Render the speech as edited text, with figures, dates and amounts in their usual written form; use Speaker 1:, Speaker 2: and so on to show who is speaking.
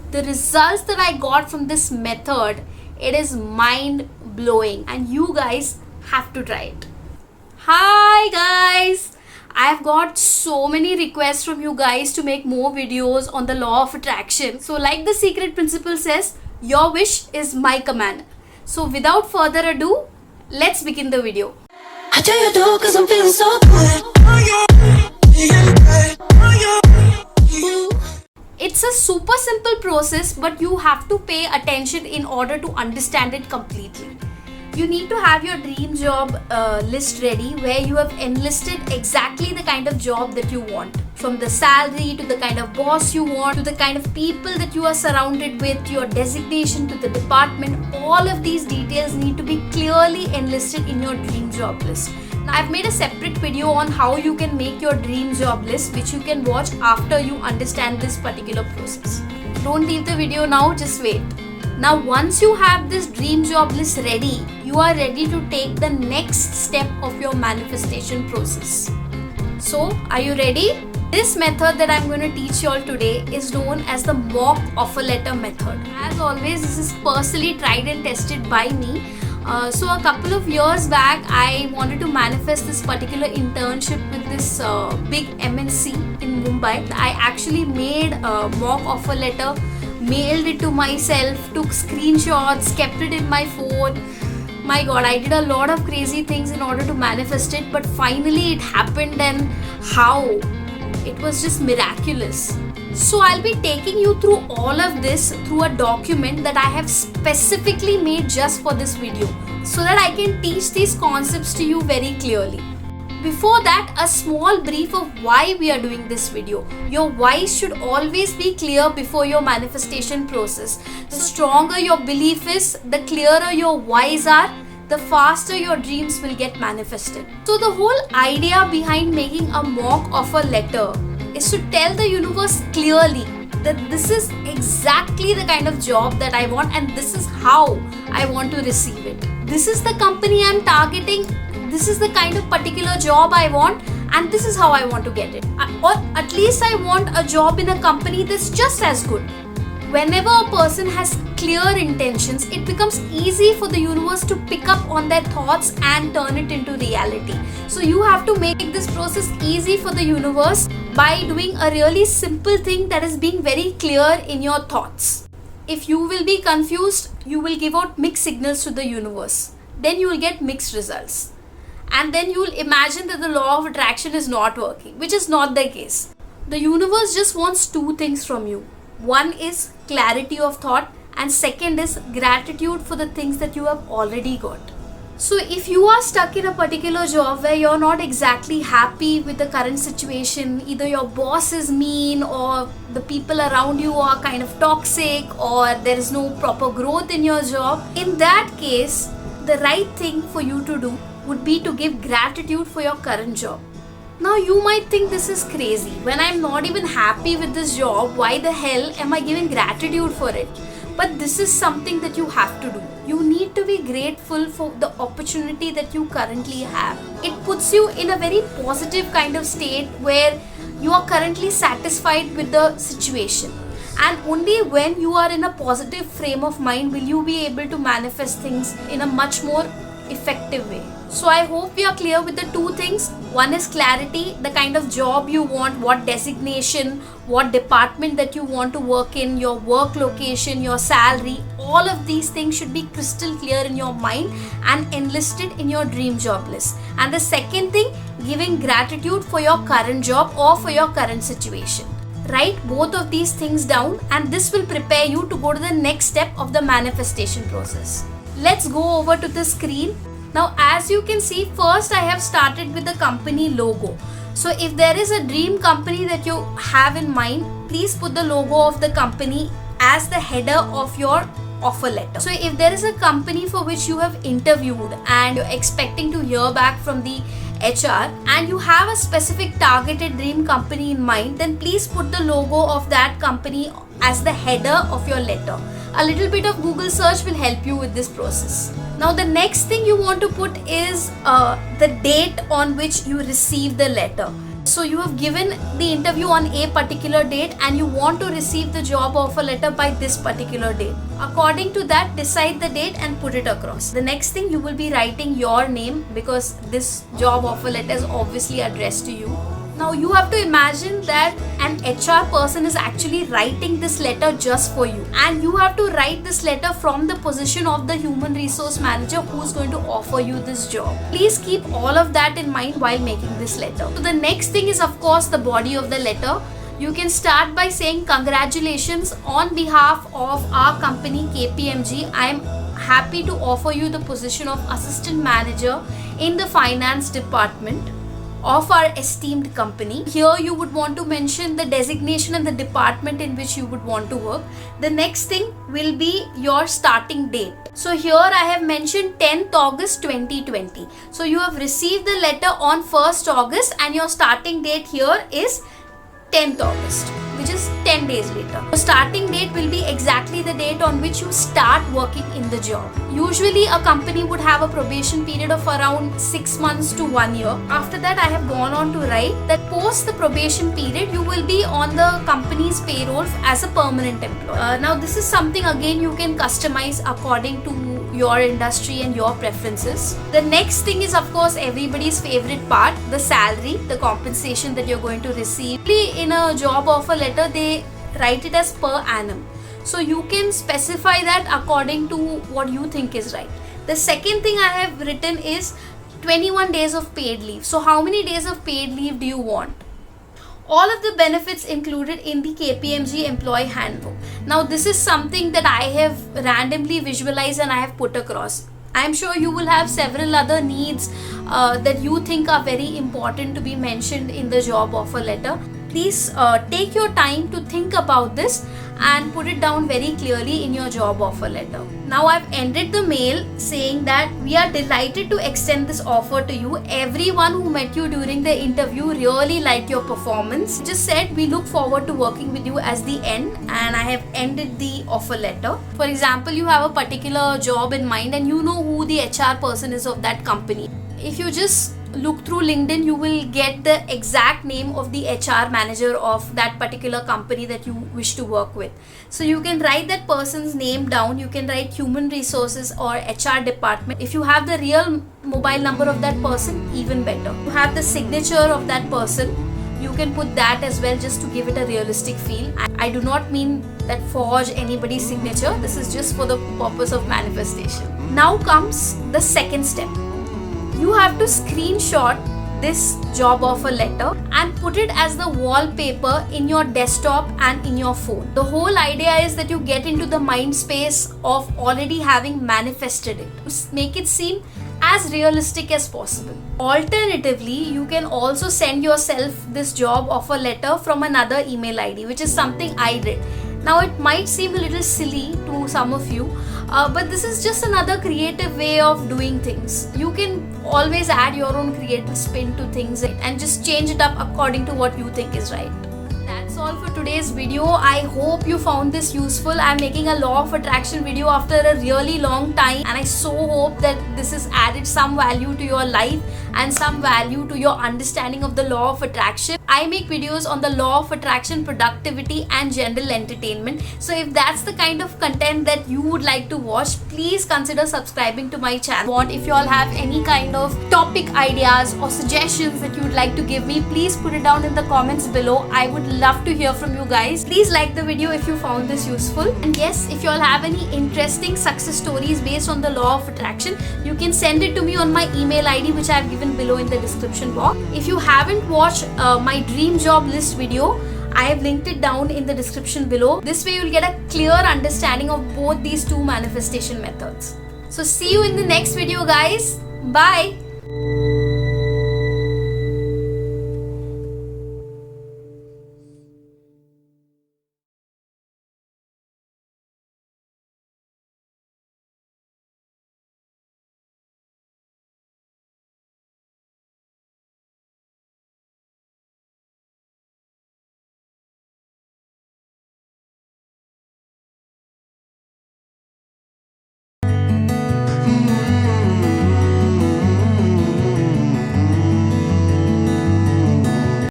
Speaker 1: The results that I got from this method, it is mind blowing, and you guys have to try it. Hi guys! I have got so many requests from you guys to make more videos on the law of attraction. So like the secret principle says, your wish is my command. So without further ado, let's begin the video.
Speaker 2: How do you do? Cause I'm feeling so good.
Speaker 1: It's a super simple process, but you have to pay attention in order to understand it completely. You need to have your dream job list ready, where you have enlisted exactly the kind of job that you want. From the salary to the kind of boss you want, to the kind of people that you are surrounded with, your designation to the department, all of these details need to be clearly enlisted in your dream job list. Now, I've made a separate video on how you can make your dream job list, which you can watch after you understand this particular process. Don't leave the video now, just wait. Now once you have this dream job list ready, you are ready to take the next step of your manifestation process. So are you ready? This method that I'm going to teach you all today is known as the mock offer letter method. As always, this is personally tried and tested by me. So a couple of years back, I wanted to manifest this particular internship with this big MNC in Mumbai. I actually made a mock offer letter, mailed it to myself, took screenshots, kept it in my phone. My god, I did a lot of crazy things in order to manifest it, but finally it happened, and how? It was just miraculous. So I'll be taking you through all of this through a document that I have specifically made just for this video, so that I can teach these concepts to you very clearly. Before that, a small brief of why we are doing this video. Your whys should always be clear before your manifestation process. The stronger your belief is, the clearer your whys are, the faster your dreams will get manifested. So the whole idea behind making a mock offer letter is to tell the universe clearly that this is exactly the kind of job that I want, and this is how I want to receive it. This is the company I'm targeting. This is the kind of particular job I want, and this is how I want to get it. Or at least I want a job in a company that's just as good. Whenever a person has clear intentions, it becomes easy for the universe to pick up on their thoughts and turn it into reality. So you have to make this process easy for the universe by doing a really simple thing, that is being very clear in your thoughts. If you will be confused, you will give out mixed signals to the universe. Then you will get mixed results. And then you will imagine that the law of attraction is not working, which is not the case. The universe just wants two things from you. One is clarity of thought, and second is gratitude for the things that you have already got. So if you are stuck in a particular job where you're not exactly happy with the current situation, either your boss is mean, or the people around you are kind of toxic, or there is no proper growth in your job, in that case, the right thing for you to do would be to give gratitude for your current job. Now you might think this is crazy. When I'm not even happy with this job, why the hell am I giving gratitude for it? But this is something that you have to do. You need to be grateful for the opportunity that you currently have. It puts you in a very positive kind of state where you are currently satisfied with the situation. And only when you are in a positive frame of mind will you be able to manifest things in a much more effective way. So I hope we are clear with the two things. One is clarity, the kind of job you want, what designation, what department that you want to work in, your work location, your salary. All of these things should be crystal clear in your mind and enlisted in your dream job list. And the second thing, giving gratitude for your current job or for your current situation. Write both of these things down, and this will prepare you to go to the next step of the manifestation process. Let's go over to the screen. Now as you can see, first I have started with the company logo. So if there is a dream company that you have in mind, please put the logo of the company as the header of your offer letter. So if there is a company for which you have interviewed and you're expecting to hear back from the HR and you have a specific targeted dream company in mind, then please put the logo of that company as the header of your letter. A little bit of Google search will help you with this process. Now the next thing you want to put is the date on which you receive the letter. So you have given the interview on a particular date and you want to receive the job offer letter by this particular date. According to that, decide the date and put it across. The next thing, you will be writing your name because this job offer letter is obviously addressed to you. Now you have to imagine that an HR person is actually writing this letter just for you, and you have to write this letter from the position of the human resource manager who's going to offer you this job. Please keep all of that in mind while making this letter. So the next thing is of course the body of the letter. You can start by saying congratulations on behalf of our company KPMG. I am happy to offer you the position of assistant manager in the finance department of our esteemed company. Here you would want to mention the designation and the department in which you would want to work. The next thing will be your starting date. So here I have mentioned 10th August 2020. So you have received the letter on 1st August and your starting date here is 10th August, which is 10 days later. The starting date will be exactly the date on which you start working in the job. Usually a company would have a probation period of around 6 months to 1 year. After that, I have gone on to write that post the probation period, you will be on the company's payroll as a permanent employee. Now this is something again you can customize according to your industry and your preferences. The next thing is of course everybody's favorite part, the salary, the compensation that you're going to receive. In a job offer letter, they write it as per annum. So you can specify that according to what you think is right. The second thing I have written is 21 days of paid leave. So how many days of paid leave do you want? All of the benefits included in the KPMG employee handbook. Now this is something that I have randomly visualized and I have put across. I'm sure you will have several other needs that you think are very important to be mentioned in the job offer letter. Please take your time to think about this and put it down very clearly in your job offer letter. Now I've ended the mail saying that we are delighted to extend this offer to you. Everyone who met you during the interview really liked your performance. Just said we look forward to working with you as the end, and I have ended the offer letter. For example, you have a particular job in mind and you know who the HR person is of that company. If you just look through LinkedIn, you will get the exact name of the HR manager of that particular company that you wish to work with. So you can write that person's name down. You can write human resources or HR department. If you have the real mobile number of that person, even better. You have the signature of that person. You can put that as well just to give it a realistic feel. I do not mean that forge anybody's signature. This is just for the purpose of manifestation. Now comes the second step. You have to screenshot this job offer letter and put it as the wallpaper in your desktop and in your phone. The whole idea is that you get into the mind space of already having manifested it. Make it seem as realistic as possible. Alternatively, you can also send yourself this job offer letter from another email ID, which is something I did. Now it might seem a little silly to some of you, but this is just another creative way of doing things. You can always add your own creative spin to things and just change it up according to what you think is right. That's all for today's video. I hope you found this useful. I'm making a law of attraction video after a really long time, and I so hope that this has added some value to your life and some value to your understanding of the law of attraction. I make videos on the law of attraction, productivity and general entertainment. So if that's the kind of content that you would like to watch, please consider subscribing to my channel. If you all have any kind of topic ideas or suggestions that you would like to give me, please put it down in the comments below. I would love to hear from you guys. Please like the video if you found this useful. And yes, if you all have any interesting success stories based on the law of attraction, you can send it to me on my email ID, which I have given below in the description box. If you haven't watched my dream job list video, I have linked it down in the description below. This way you'll get a clear understanding of both these two manifestation methods. So see you in the next video, guys. Bye.